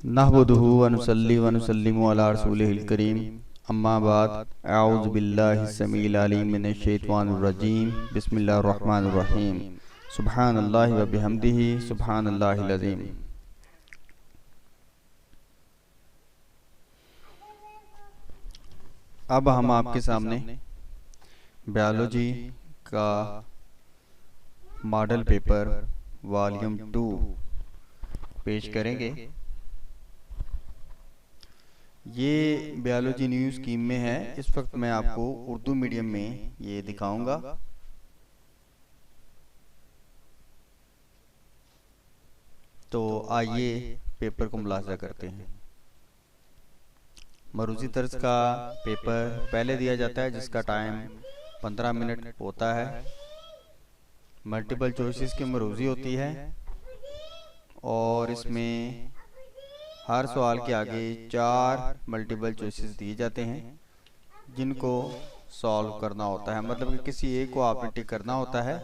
नहमदुहु व नुसल्ली व नुसल्लिमु अला रसूलिहिल करीम अम्मा बाद अऊज़ु बिल्लाहि समीइल अलीम मिनश शैतानिर रजीम बिस्मिल्लाहिर रहमानिर रहीम सुब्हानल्लाहि व बिहम्दिही सुब्हानल्लाहिल अज़ीम। अब हम आपके सामने बायोलॉजी का मॉडल पेपर वॉल्यूम 2 पेश करेंगे। ये बायोलॉजी न्यू स्कीम में है। इस वक्त मैं आपको उर्दू मीडियम में ये दिखाऊंगा। तो आइए पेपर को मुलाजा करते हैं। मरूजी तर्ज का पेपर पहले दिया जाता है जिसका टाइम 15 मिनट होता है। मल्टीपल चॉइसेस की मरूजी होती है और इसमें हर सवाल के आगे 4 मल्टीपल चॉइसेस दिए जाते हैं जिनको सॉल्व करना होता है। मतलब कि किसी एक को आपने टिक करना होता है,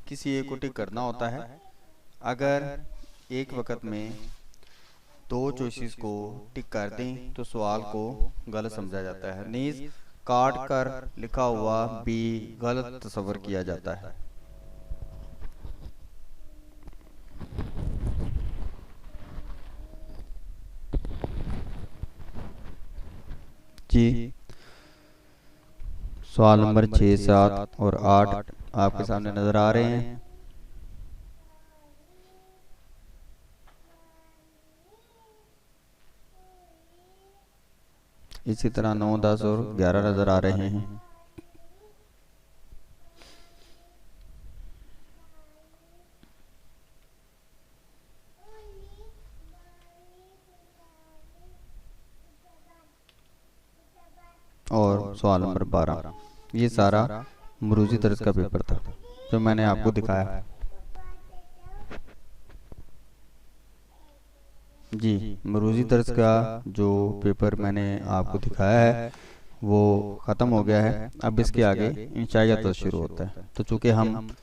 किसी एक को टिक करना होता है। अगर एक वक्त में 2 चॉइसेस को टिक कर दें तो सवाल को गलत समझा जाता है। नीज काट कर लिखा हुआ भी गलत तस्वर किया जाता है। जी, सवाल नंबर 6, 7 और 8 आपके सामने नजर आ रहे हैं। इसी तरह 9, 10 और 11 नजर आ रहे हैं। और सवाल नंबर 12। ये सारा मरूजी तर्ज का पेपर था जो मैंने आपको दिखाया। जी, मरूजी तर्ज का जो पेपर मैंने आपको दिखाया है वो ख़त्म हो गया है। अब इसके आगे इंशाअल्लाह तो शुरू होता है। तो चूँकि हम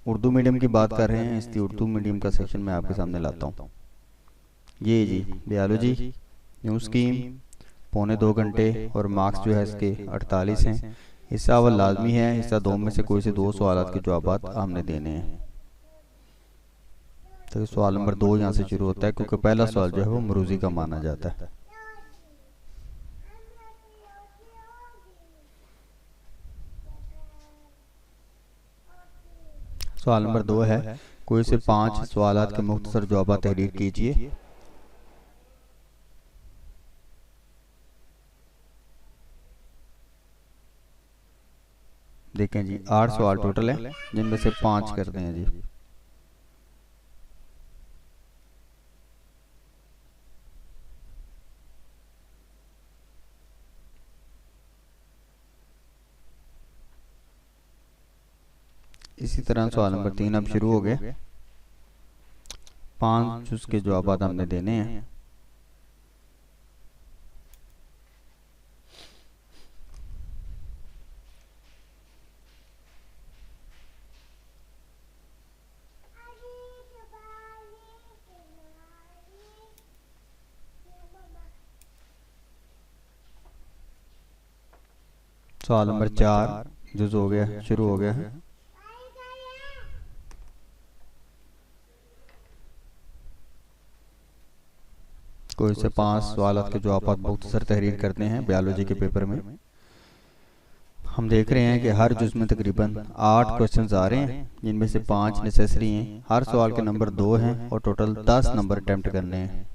उर्दू मीडियम की बात कर रहे हैं, इसलिए उर्दू मीडियम का सेक्शन मैं आपके सामने लाता हूँ। ये जी बायोलॉजी न्यू स्कीम, पौने 2 घंटे और मार्क्स जो है इसके 48 हैं। हिस्सा अव्वल लाजमी है, हिस्सा 2 में से कोई से 2 सवालात के जवाब हमने देने हैं। तो सवाल नंबर 2 यहाँ से शुरू होता है क्योंकि पहला सवाल जो है वो मरूजी का माना जाता है। सवाल नंबर 2 है, कोई से 5 सवालात के मुख्तसर जवाब तहरीर कीजिए। देखें जी, 8 सवाल टोटल है जिनमें से 5 करते हैं जी। इसी तरह सवाल नंबर 3 अब शुरू हो गए। 5 उसके जवाब हमने देने हैं। सवाल नंबर 4 जुज हो गया, शुरू हो गया है। कोई से 5 सवालात के जवाब मुख्तसर तहरीर करते हैं बायोलॉजी के पेपर में। हम देख रहे हैं कि हर जुज में तकरीबन 8 क्वेश्चंस आ रहे हैं जिनमें से 5 नेसेसरी हैं। हर सवाल के नंबर 2 हैं और टोटल 10 नंबर अटेम्प्ट करने हैं।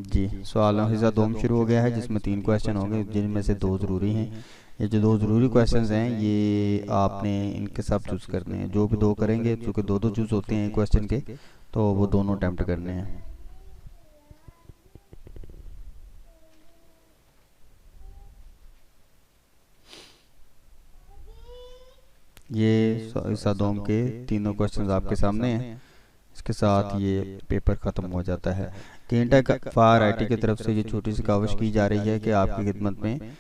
जी, सवाल हिस्सा 2 में शुरू हो गया है जिसमें 3 क्वेश्चन होंगे जिनमें से 2 ज़रूरी हैं। ये जो 2 ज़रूरी क्वेश्चंस हैं ये आपने इनके सब चूज़ करने हैं। जो भी 2 करेंगे, चूँकि 2 चूज़ होते हैं क्वेश्चन के, तो वो दोनों अटेम्प्ट करने हैं। ये हिस्सा 2 के तीनों क्वेश्चंस आपके सामने हैं। इसके साथ ये पेपर ख़त्म हो जाता है। केंटा फार IT की तरफ से ये छोटी सी काविश की जा रही है कि आपकी खिदमत में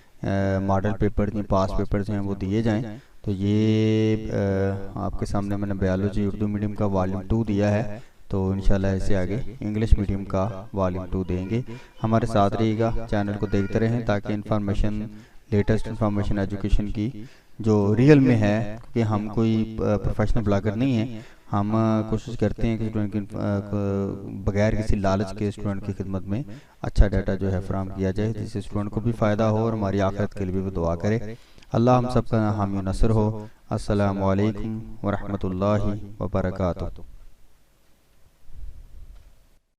मॉडल पेपर या पास पेपर जो हैं वो दिए जाएं। तो ये आपके सामने मैंने बायोलॉजी उर्दू मीडियम का वॉल्यूम 2 दिया है, तो इंशाल्लाह इससे आगे इंग्लिश मीडियम का वॉल्यूम 2 देंगे। हमारे साथ रहिएगा, चैनल को देखते रहें ताकि इन्फॉर्मेशन, लेटेस्ट इन्फॉर्मेशन एजुकेशन की जो रियल में है, क्योंकि हम कोई प्रोफेशनल ब्लॉगर नहीं है, हम कोशिश करते हैं कि स्टूडेंट की बगैर किसी लालच के स्टूडेंट की खिदमत में अच्छा डाटा जो है फराहम किया जाए, जिससे स्टूडेंट को भी फ़ायदा हो और हमारी आखिरत के लिए भी वो दुआ करे। अल्लाह हम सबका हामी नसर हो। अस्सलामु अलैकुम व रहमतुल्लाहि व बरकातुहू।